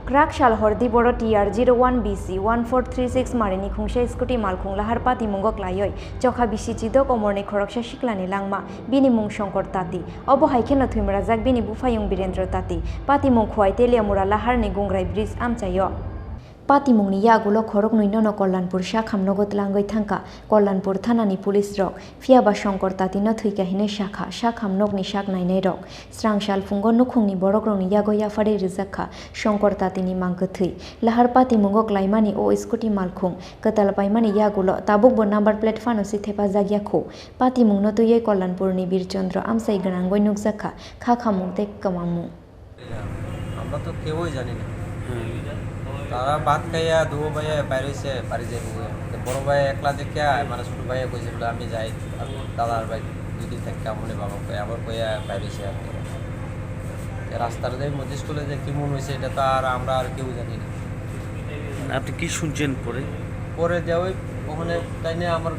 Krak shal hordi boro TR01BC 1436 marini khungsa scooty malkhung lahar pati mungok layoi chokha bisi chidok omorni khoroksa shiklani langma bini mung Shankar Tati obo haikeno thumra jak bini bufayung Birendra Tati pati mung khwai teliamura lahar ni gungrai bridge amchayo Pati mungni yagulo khorok nuinono Kollanpur shakham nogot langoi thangka Kollanpur thanani police rok fiaba Shankar Tati no thuika hine shakham nokni shak nainai rok srangshal fungo nukhungni borokrongni yago yafare rijakha Shankar Tati ni mangkuthui lahar pati mungok laimani o scooty malkhung katal paimani yagulo tabuk bo number plate fano sithepa jagya kho pati mungno tuyei Kollanpur ni Birchandra amsai ganangoi nukjakha khamungte kamangmung আমরা তো কেউই জানি না তারা ভাত খাইয়া দু ভাইয়া বাইরেছে বাড়ি যাইব বড় ভাই একলা দেখে মানে ছোট ভাইয়া কইছে বলে আমি যাই দাদার ভাই দুদিন থেকে আমনে বাবা কই আবার কইয়া বাইরেছে আর রাস্তার যাই মধ্যে স্কুলে যে কি মন হইছে এটা তো আর আমরা আর কেউ জানি না আপনি কি শুনছেন পরে পরে দেওয়া ওখানে তাই না আমার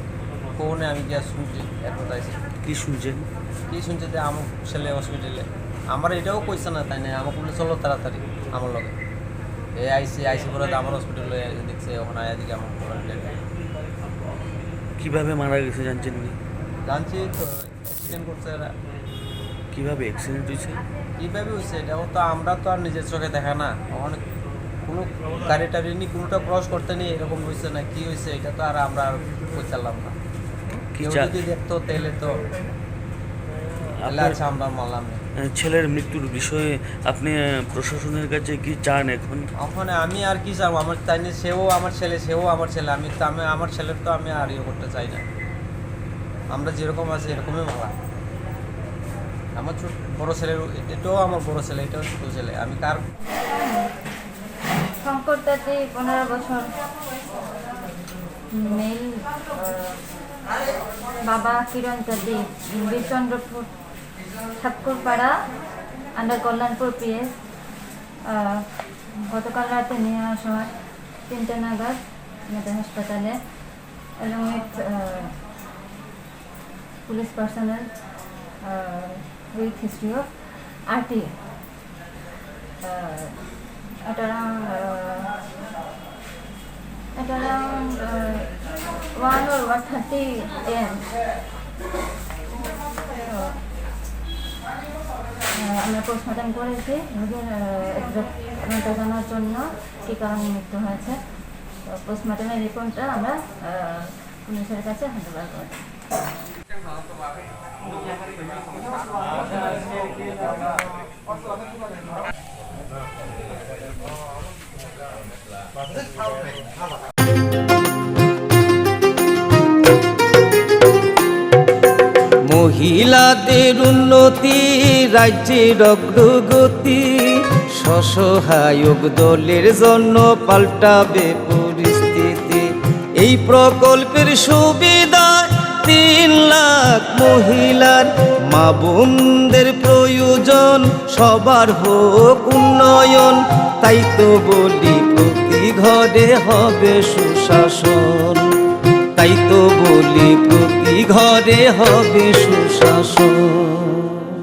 কোনে আমি গিয়া শুনছি অ্যাডভার্টাইজ কি শুনছেন যে আমার ছেলে হসপিটালে আমার এটাও কইছে না তাই না আমার বলে চলো তাড়াতাড়ি আমার লগে আইসি করে আমার হসপিটালে দেখছে ওখানে আয়া দিকে আমার কিভাবে মারা গেছে জানছেন নি জানছি তো অ্যাক্সিডেন্ট করছে এরা কিভাবে অ্যাক্সিডেন্ট হয়েছে কীভাবে হয়েছে এটাও তো আমরা তো আর নিজের চোখে দেখা না ওখানে কোনো গাড়ি টাড়ি নি কোনোটা ক্রস করতে নেই এরকম হয়েছে না কি হয়েছে এটা তো আর আমরা আর পৌঁছালাম না কেউ যদি দেখতো তাহলে তো আচ্ছা আমরা মানলাম না ছেলের মৃত্যুর বিষয়ে আপনি প্রশাসনের কাছে কি চান এখন ওখানে আমি আর কি চাবো আমার তাই না সেও আমার ছেলে আমি তো আমার ছেলের তো আমি আর ইয়ে করতে চাই না আমরা যেরকম আছি এরকমই মালা আমার বড় ছেলের এটাও আমার বড় ছেলে এটাও ছোট ছেলে আমি কার Shankar Tati 15 বছর মেল বাবা কিরণ ততি বিচন্দ্রপুর ঠাকুরপাড়া আন্ডার কল্যাণপুর পিএস গতকাল রাতে নিয়ে আসা হয় 3টা নাগাদ আমাদের হাসপাতালে along with police personnel with history of RTA at around 1 or 1:30 AM আমরা পোস্টমর্টম করেছি রোগীর জানার জন্য কী কারণে মৃত্যু হয়েছে পোস্টমর্টমের রিপোর্টটা আমরা পুলিশের কাছে হ্যান্ডওভার করি মহিলাদের উন্নতি রাজ্যের অগ্রগতি স্বসহায়ক দলের জন্য পাল্টাবে পরিস্থিতি এই প্রকল্পের সুবিধা 3 লাখ মহিলার মা বোনদের প্রয়োজন সবার হোক উন্নয়ন তাই তো বলি প্রতি ঘরে হবে সুশাসন তাই তো বলি প্রতি ঘরে হবে সুশাসন